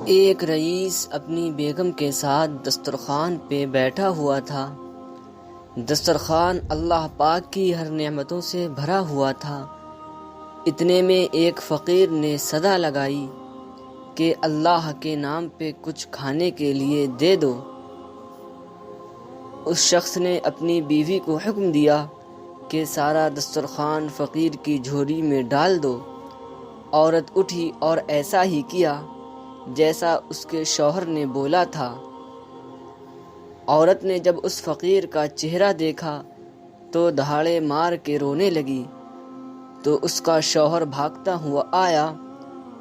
ایک رئیس اپنی بیگم کے ساتھ دسترخوان پہ بیٹھا ہوا تھا۔ دسترخوان اللہ پاک کی ہر نعمتوں سے بھرا ہوا تھا۔ اتنے میں ایک فقیر نے صدا لگائی کہ اللہ کے نام پہ کچھ کھانے کے لیے دے دو۔ اس شخص نے اپنی بیوی کو حکم دیا کہ سارا دسترخوان فقیر کی جھولی میں ڈال دو۔ عورت اٹھی اور ایسا ہی کیا جیسا اس کے شوہر نے بولا تھا۔ عورت نے جب اس فقیر کا چہرہ دیکھا تو دہاڑے مار کے رونے لگی، تو اس کا شوہر بھاگتا ہوا آیا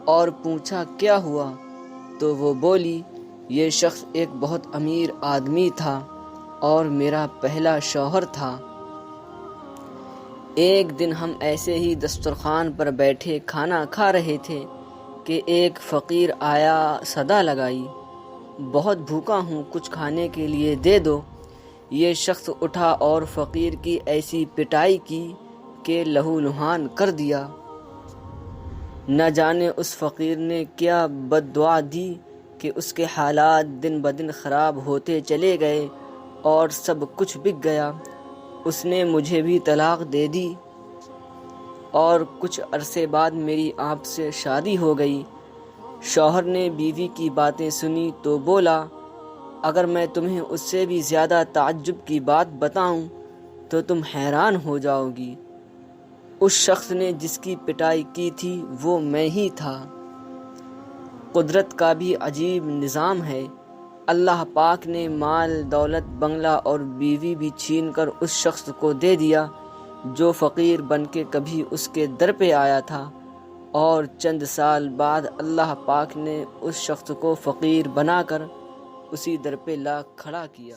اور پوچھا کیا ہوا، تو وہ بولی یہ شخص ایک بہت امیر آدمی تھا اور میرا پہلا شوہر تھا۔ ایک دن ہم ایسے ہی دسترخوان پر بیٹھے کھانا کھا رہے تھے کہ ایک فقیر آیا، صدا لگائی، بہت بھوکا ہوں، کچھ کھانے کے لیے دے دو۔ یہ شخص اٹھا اور فقیر کی ایسی پٹائی کی کہ لہو لہان کر دیا۔ نہ جانے اس فقیر نے کیا بد دعا دی کہ اس کے حالات دن بدن خراب ہوتے چلے گئے اور سب کچھ بک گیا۔ اس نے مجھے بھی طلاق دے دی اور کچھ عرصے بعد میری آپ سے شادی ہو گئی۔ شوہر نے بیوی کی باتیں سنی تو بولا اگر میں تمہیں اس سے بھی زیادہ تعجب کی بات بتاؤں تو تم حیران ہو جاؤ گی۔ اس شخص نے جس کی پٹائی کی تھی وہ میں ہی تھا۔ قدرت کا بھی عجیب نظام ہے۔ اللہ پاک نے مال، دولت، بنگلہ اور بیوی بھی چھین کر اس شخص کو دے دیا جو فقیر بن کے کبھی اس کے در پہ آیا تھا، اور چند سال بعد اللہ پاک نے اس شخص کو فقیر بنا کر اسی در پہ لا کھڑا کیا۔